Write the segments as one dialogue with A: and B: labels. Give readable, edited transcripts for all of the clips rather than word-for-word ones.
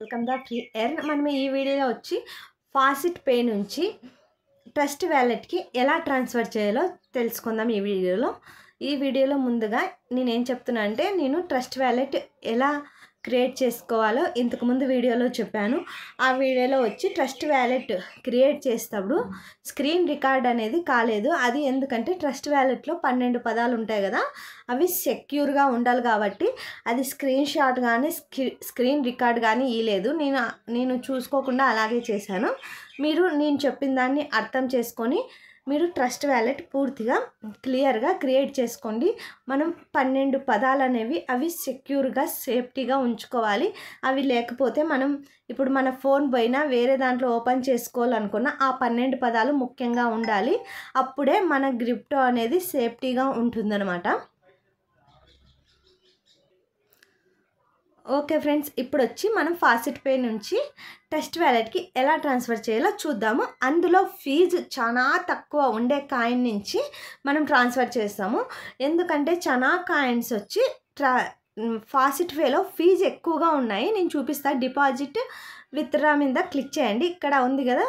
A: Welcome the free earn. మనం ఈ వీడియోలో వచ్చి ఫాసిట్ పే నుంచి ట్రస్ట్ వ్యాలెట్కి ఎలా ట్రాన్స్ఫర్ చేయాలో తెలుసుకుందాం. ఈ వీడియోలో ముందుగా నేనేం చెప్తున్నా అంటే, నేను ట్రస్ట్ వ్యాలెట్ ఎలా క్రియేట్ చేసుకోవాలో ఇంతకుముందు వీడియోలో చెప్పాను. ఆ వీడియోలో వచ్చి ట్రస్ట్ వ్యాలెట్ క్రియేట్ చేసేటప్పుడు స్క్రీన్ రికార్డ్ అనేది కాలేదు. అది ఎందుకంటే ట్రస్ట్ వ్యాలెట్లో 12 పదాలు ఉంటాయి కదా, అవి సెక్యూర్గా ఉండాలి కాబట్టి అది స్క్రీన్ షాట్ కానీ స్క్రీన్ రికార్డ్ కానీ ఇవ్వలేదు. నేను చూసుకోకుండా అలాగే చేశాను. నేను చెప్పిన దాన్ని అర్థం చేసుకొని మీరు ట్రస్ట్ వ్యాలెట్ పూర్తిగా క్లియర్గా క్రియేట్ చేసుకోండి. మనం 12 పదాలు అనేవి అవి సెక్యూర్గా సేఫ్టీగా ఉంచుకోవాలి. అవి లేకపోతే మనం ఇప్పుడు మన ఫోన్ పోయినా వేరే దాంట్లో ఓపెన్ చేసుకోవాలనుకున్న ఆ 12 పదాలు ముఖ్యంగా ఉండాలి. అప్పుడే మన క్రిప్టో అనేది సేఫ్టీగా ఉంటుందన్నమాట. ఓకే ఫ్రెండ్స్, ఇప్పుడు వచ్చి మనం ఫాసిట్ పే నుంచి ట్రస్ట్ వ్యాలెట్కి ఎలా ట్రాన్స్ఫర్ చేయాలో చూద్దాము. అందులో ఫీజు చాలా తక్కువ ఉండే కాయిన్ నుంచి మనం ట్రాన్స్ఫర్ చేస్తాము. ఎందుకంటే చాలా కాయిన్స్ వచ్చి ఫాసిట్ పేలో ఫీజు ఎక్కువగా ఉన్నాయి. నేను చూపిస్తాను. డిపాజిట్ విత్డ్రా మీద క్లిక్ చేయండి. ఇక్కడ ఉంది కదా,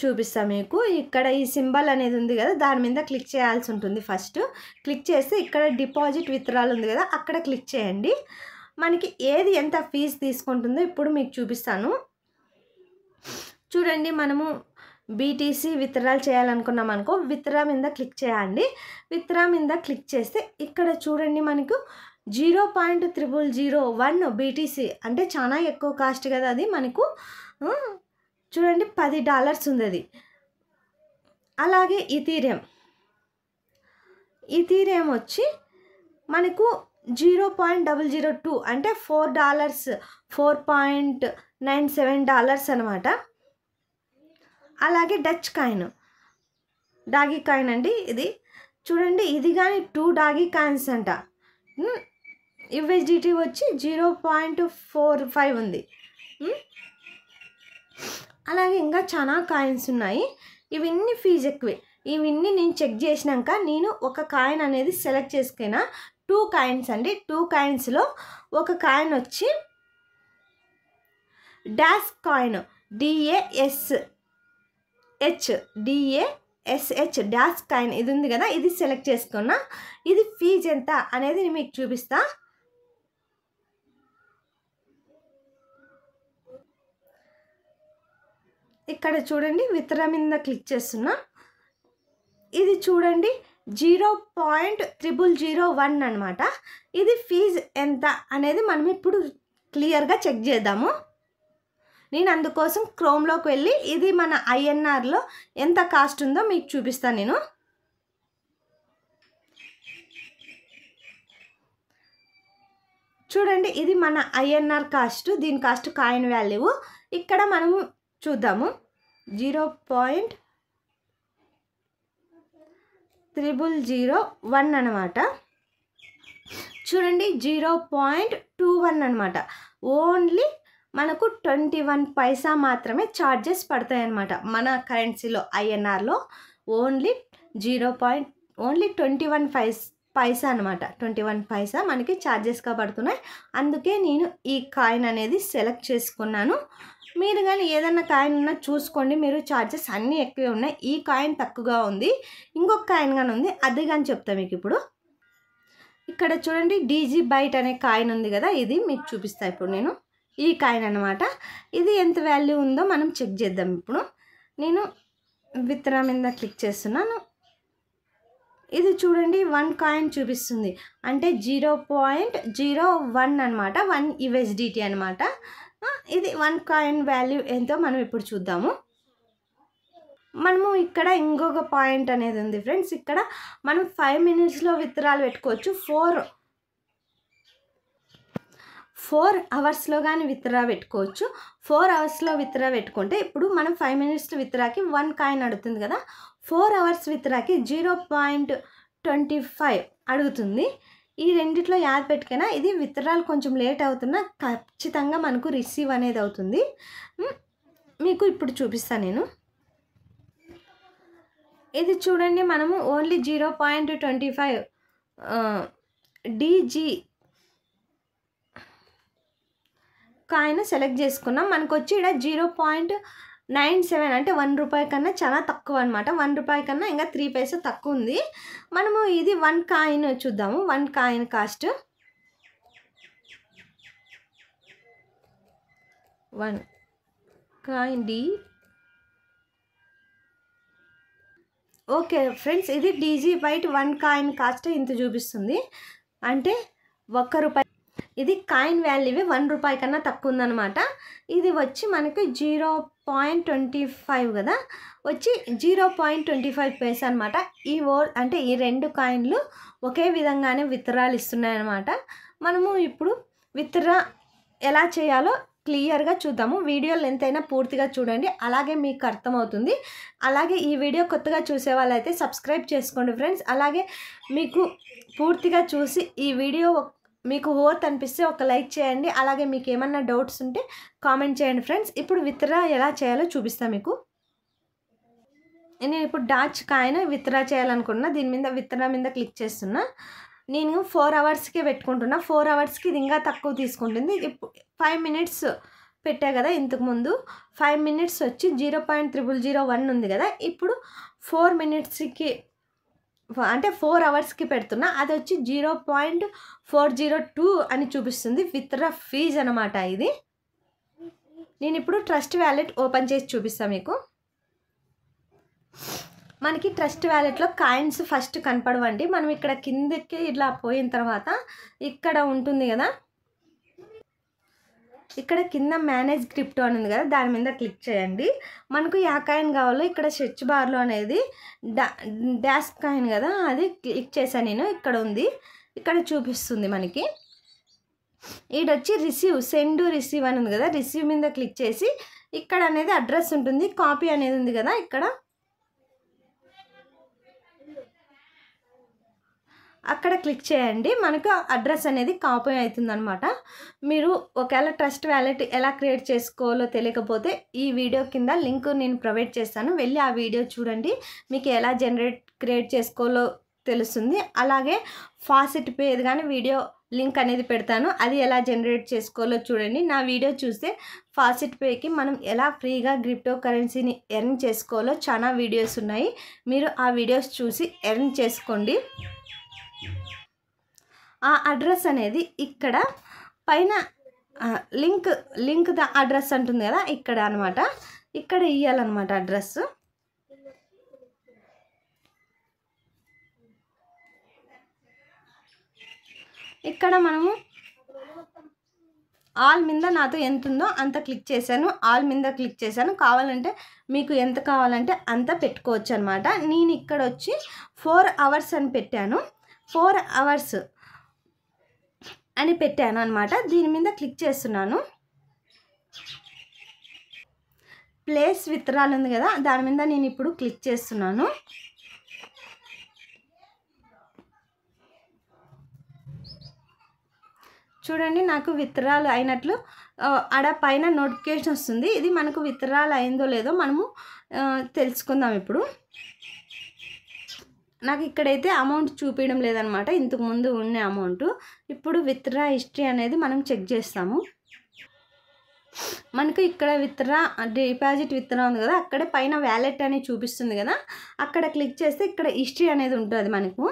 A: చూపిస్తాను మీకు. ఇక్కడ ఈ సింబల్ అనేది ఉంది కదా, దాని మీద క్లిక్ చేయాల్సి ఉంటుంది. ఫస్ట్ క్లిక్ చేస్తే ఇక్కడ డిపాజిట్ విత్డ్రాల్ ఉంది కదా, అక్కడ క్లిక్ చేయండి. మనకి ఏది ఎంత ఫీజు తీసుకుంటుందో ఇప్పుడు మీకు చూపిస్తాను. చూడండి, మనము బీటీసీ విత్డ్రాల్ చేయాలనుకున్నాం అనుకో, విత్డ్రా మీద క్లిక్ చేయండి. విత్డ్రా మీద క్లిక్ చేస్తే ఇక్కడ చూడండి, మనకు 0.0001 బీటీసీ అంటే చాలా ఎక్కువ కాస్ట్ కదా. అది మనకు చూడండి $10 ఉంది అది. అలాగే ఇథీరియం వచ్చి మనకు 0.002 అంటే $4 $4.97 అనమాట. అలాగే డాగీ కాయిన్ అండి ఇది. చూడండి, ఇది కానీ 2 డాగీ కాయిన్స్ అంట. యూఎస్డిటీ వచ్చి 0.45 ఉంది. అలాగే ఇంకా చాలా కాయిన్స్ ఉన్నాయి. ఇవన్నీ ఫీజు ఎక్కువే. ఇవన్నీ నేను చెక్ చేసినాక నేను ఒక కాయిన్ అనేది సెలెక్ట్ చేసుకున్నా. 2 కాయిన్స్ అండి. 2 కాయిన్స్లో ఒక కాయిన్ వచ్చి dash coin DASH dash coin ఇది ఉంది కదా, ఇది సెలెక్ట్ చేసుకున్నా. ఇది ఫీజు ఎంత అనేది నేను మీకు చూపిస్తా. ఇక్కడ చూడండి, విత్డ్రా మీద క్లిక్ చేస్తున్నా. ఇది చూడండి 0.0001 అనమాట. ఇది ఫీజు ఎంత అనేది మనం ఇప్పుడు క్లియర్గా చెక్ చేద్దాము. నేను అందుకోసం క్రోమ్లోకి వెళ్ళి ఇది మన INRలో ఎంత కాస్ట్ ఉందో మీకు చూపిస్తాను. నేను చూడండి, ఇది మన INR కాస్ట్. దీని కాస్ట్ కాయిన్ వాల్యూ ఇక్కడ మనము చూద్దాము. 0.0001 అనమాట. చూడండి 0.21 అనమాట. ఓన్లీ మనకు 21 పైసా మాత్రమే ఛార్జెస్ పడతాయి అన్నమాట. మన కరెన్సీలో INRలో ఓన్లీ 21 పైసా అనమాట. 21 పైసా మనకి ఛార్జెస్గా పడుతున్నాయి. అందుకే నేను ఈ కాయిన్ అనేది సెలెక్ట్ చేసుకున్నాను. మీరు కానీ ఏదన్నా కాయిన్ ఉన్నా చూసుకోండి. మీరు ఛార్జెస్ అన్నీ ఎక్కువే ఉన్నాయి. ఈ కాయిన్ తక్కువగా ఉంది. ఇంకొక కాయిన్ కానీ ఉంది, అది కానీ చెప్తా మీకు ఇప్పుడు. ఇక్కడ చూడండి DG బైట్ అనే కాయిన్ ఉంది కదా, ఇది మీకు చూపిస్తా ఇప్పుడు నేను. ఈ కాయిన్ అనమాట. ఇది ఎంత వాల్యూ ఉందో మనం చెక్ చేద్దాం. ఇప్పుడు నేను విత్డ్రా మీద క్లిక్ చేస్తున్నాను. ఇది చూడండి 1 కాయిన్ చూపిస్తుంది, అంటే 0.01 అనమాట. 1 USDT అనమాట. ఇది 1 కాయిన్ వాల్యూ ఎంతో మనం ఇప్పుడు చూద్దాము. మనము ఇక్కడ ఇంకొక పాయింట్ అనేది ఉంది ఫ్రెండ్స్. ఇక్కడ మనం 5 మినిట్స్లో విత్డ్రాలు పెట్టుకోవచ్చు. 4 అవర్స్లో కానీ విత్డ్రా పెట్టుకోవచ్చు. 4 అవర్స్లో విత్డ్రా పెట్టుకుంటే ఇప్పుడు మనం 5 మినిట్స్ విత్డ్రాకి 1 కాయిన్ అడుగుతుంది కదా, 4 అవర్స్ విత్డ్రాకి 0.25 అడుగుతుంది. ఈ రెండిట్లో యాడ్ పెట్టుకున్నా ఇది విత్డ్రాల్ కొంచెం లేట్ అవుతున్నా ఖచ్చితంగా మనకు రిసీవ్ అనేది అవుతుంది. మీకు ఇప్పుడు చూపిస్తాను నేను. ఇది చూడండి, మనము ఓన్లీ 0.25 DG కాయిన్ సెలెక్ట్ చేసుకున్నాం. మనకు వచ్చి ఇక్కడ 0.97 అంటే 1 రూపాయి కన్నా చాలా తక్కువ అనమాట. 1 రూపాయి కన్నా ఇంకా 3 పైసా తక్కువ ఉంది. మనము ఇది 1 కాయిన్ చూద్దాము. 1 కాయిన్ కాస్ట్ 1 కాయిన్ డి. ఓకే ఫ్రెండ్స్, ఇది డీజీ బైట్ 1 కాయిన్ కాస్ట్ ఇంత చూపిస్తుంది. అంటే 1 రూపాయి. ఇది కాయిన్ వాల్యూ 1 రూపాయి కన్నా తక్కువ ఉందన్నమాట. ఇది వచ్చి మనకి 0.25 కదా, వచ్చి 0.25 పైసా అనమాట. అంటే ఈ 2 కాయిన్లు ఒకే విధంగానే విత్డ్రాలు ఇస్తున్నాయి అన్నమాట. మనము ఇప్పుడు విత్డ్రా ఎలా చేయాలో క్లియర్గా చూద్దాము. వీడియో లెంత్ అయినా పూర్తిగా చూడండి, అలాగే మీకు అర్థమవుతుంది. అలాగే ఈ వీడియో కొత్తగా చూసే వాళ్ళైతే సబ్స్క్రైబ్ చేసుకోండి ఫ్రెండ్స్. అలాగే మీకు పూర్తిగా చూసి ఈ వీడియో మీకు వర్త్ అనిపిస్తే ఒక లైక్ చేయండి. అలాగే మీకు ఏమన్నా డౌట్స్ ఉంటే కామెంట్ చేయండి ఫ్రెండ్స్. ఇప్పుడు విత్డ్రా ఎలా చేయాలో చూపిస్తాను మీకు. నేను ఇప్పుడు డాచ్ కాయిన్ విత్డ్రా చేయాలనుకున్నా. దీని మీద విత్డ్రా మీద క్లిక్ చేస్తున్నా. నేను 4 అవర్స్కే పెట్టుకుంటున్నా. 4 అవర్స్కి ఇది ఇంకా తక్కువ తీసుకుంటుంది. 5 మినిట్స్ పెట్టా కదా ఇంతకుముందు. 5 మినిట్స్ వచ్చి 0.0001 ఉంది కదా. ఇప్పుడు 4 మినిట్స్కి అంటే 4 అవర్స్కి పెడుతున్నా. అది వచ్చి 0.402 అని చూపిస్తుంది. విత్డ్రా ఫీజ్ అనమాట ఇది. నేను ఇప్పుడు ట్రస్ట్ వ్యాలెట్ ఓపెన్ చేసి చూపిస్తాను మీకు. మనకి ట్రస్ట్ వ్యాలెట్లో కాయిన్స్ ఫస్ట్ కనపడవండి. మనం ఇక్కడ కిందకి ఇట్లా పోయిన తర్వాత ఇక్కడ ఉంటుంది కదా, ఇక్కడ కింద మేనేజ్ క్రిప్టో అని ఉంది కదా, దాని మీద క్లిక్ చేయండి. మనకు యా కాయిన్ కావాలో ఇక్కడ సెర్చ్ బార్లో అనేది డాష్ కాయిన్ కదా, అది క్లిక్ చేశాను నేను. ఇక్కడ ఉంది, ఇక్కడ చూపిస్తుంది మనకి. ఈడొచ్చి సెండ్ రిసీవ్ అని ఉంది కదా, రిసీవ్ మీద క్లిక్ చేసి ఇక్కడ అనేది అడ్రస్ ఉంటుంది, కాపీ అనేది ఉంది కదా, ఇక్కడ అక్కడ క్లిక్ చేయండి. మనకు అడ్రస్ అనేది కాపీ అవుతుంది అనమాట. మీరు ఒకవేళ ట్రస్ట్ వ్యాలెట్ ఎలా క్రియేట్ చేసుకోవాలో తెలియకపోతే ఈ వీడియో కింద లింక్ నేను ప్రొవైడ్ చేస్తాను, వెళ్ళి ఆ వీడియో చూడండి. మీకు ఎలా క్రియేట్ చేసుకోవాలో తెలుస్తుంది. అలాగే ఫాసిట్ పే కానీ వీడియో లింక్ అనేది పెడతాను, అది ఎలా జనరేట్ చేసుకోవాలో చూడండి. నా వీడియో చూస్తే ఫాసిట్ పేకి మనం ఎలా ఫ్రీగా క్రిప్టో కరెన్సీని ఎర్న్ చేసుకోవాలో చాలా వీడియోస్ ఉన్నాయి. మీరు ఆ వీడియోస్ చూసి ఎర్న్ చేసుకోండి. ఆ అడ్రస్ అనేది ఇక్కడ పైన లింక్ ద అడ్రస్ అంటుంది కదా, ఇక్కడ అనమాట. ఇక్కడ ఇవ్వాలన్నమాట అడ్రస్. ఇక్కడ మనము ఆల్ మీద నాతో ఎంత ఉందో అంత క్లిక్ చేశాను. ఆల్ మీద క్లిక్ చేశాను. కావాలంటే మీకు ఎంత కావాలంటే అంత పెట్టుకోవచ్చు అనమాట. నేను ఇక్కడ వచ్చి 4 అవర్స్ అని పెట్టాను. 4 అవర్స్ అని పెట్టాను అనమాట. దీని మీద క్లిక్ చేస్తున్నాను. ప్లేస్ విత్డ్రాల్ ఉంది కదా, దాని మీద నేను ఇప్పుడు క్లిక్ చేస్తున్నాను. చూడండి, నాకు విత్డ్రాల్ అయినట్లు ఆడ పైన నోటిఫికేషన్ వస్తుంది. ఇది మనకు విత్డ్రాల్ అయిందో లేదో మనము తెలుసుకుందాం ఇప్పుడు. నాకు ఇక్కడైతే అమౌంట్ చూపించడం లేదనమాట, ఇంతకు ముందు ఉన్న అమౌంట్. ఇప్పుడు విత్డ్రా హిస్టరీ అనేది మనం చెక్ చేస్తాము. మనకు ఇక్కడ డిపాజిట్ విత్డ్రా ఉంది కదా, అక్కడ పైన వ్యాలెట్ అని చూపిస్తుంది కదా, అక్కడ క్లిక్ చేస్తే ఇక్కడ హిస్టరీ అనేది ఉంటుంది మనకు.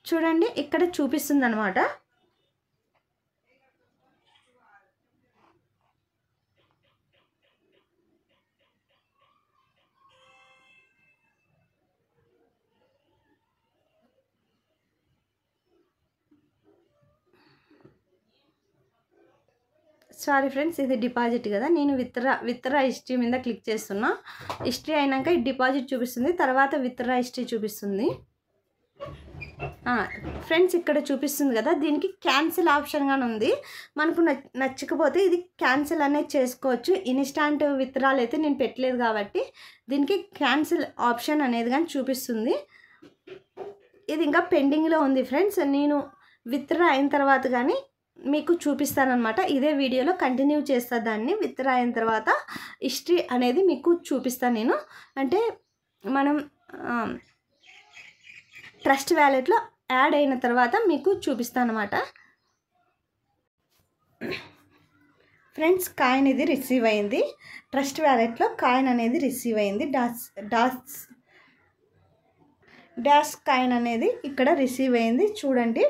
A: చూడండి, ఇక్కడ చూపిస్తుంది అనమాట. సారీ ఫ్రెండ్స్, ఇది డిపాజిట్ కదా. నేను విత్డ్రా హిస్టరీ మీద క్లిక్ చేస్తున్నా. హిస్టరీ అయినాక డిపాజిట్ చూపిస్తుంది, తర్వాత విత్డ్రా హిస్టరీ చూపిస్తుంది. ఫ్రెండ్స్, ఇక్కడ చూపిస్తుంది కదా, దీనికి క్యాన్సిల్ ఆప్షన్ గానే ఉంది. మనకు నచ్చకపోతే ఇది క్యాన్సిల్ అనేది చేసుకోవచ్చు. ఇన్స్టాంట్ విత్డ్రాల్ అయితే నేను పెట్టలేదు కాబట్టి దీనికి క్యాన్సిల్ ఆప్షన్ అనేది కానీ చూపిస్తుంది. ఇది ఇంకా పెండింగ్లో ఉంది ఫ్రెండ్స్. నేను విత్డ్రా అయిన తర్వాత కానీ మీకు చూపిస్తానన్నమాట. ఇదే వీడియోలో కంటిన్యూ చేస్తా దాన్ని. విత్డ్రా అయిన తర్వాత హిస్టరీ అనేది మీకు చూపిస్తాను నేను. అంటే మనం ట్రస్ట్ వ్యాలెట్లో యాడ్ అయిన తర్వాత మీకు చూపిస్తాను అన్నమాట. ఫ్రెండ్స్ కాయిన్ ఇది రిసీవ్ అయింది, ట్రస్ట్ వ్యాలెట్లో కాయిన్ అనేది రిసీవ్ అయింది. డాష్ కాయిన్ అనేది ఇక్కడ రిసీవ్ అయింది. చూడండి,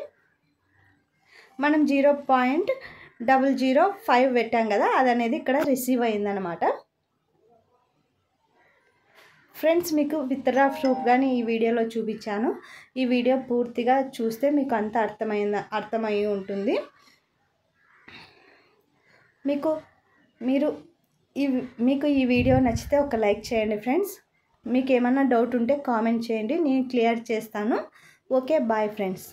A: మనం 0.005 పెట్టాం కదా, అది అనేది ఇక్కడ రిసీవ్ అయిందనమాట. ఫ్రెండ్స్, మీకు విత్డ్రా ప్రూఫ్ కానీ ఈ వీడియోలో చూపించాను. ఈ వీడియో పూర్తిగా చూస్తే మీకు అంత అర్థమయ్యి ఉంటుంది. మీకు ఈ వీడియో నచ్చితే ఒక లైక్ చేయండి ఫ్రెండ్స్. మీకు ఏమన్నా డౌట్ ఉంటే కామెంట్ చేయండి, నేను క్లియర్ చేస్తాను. Okay, bye friends.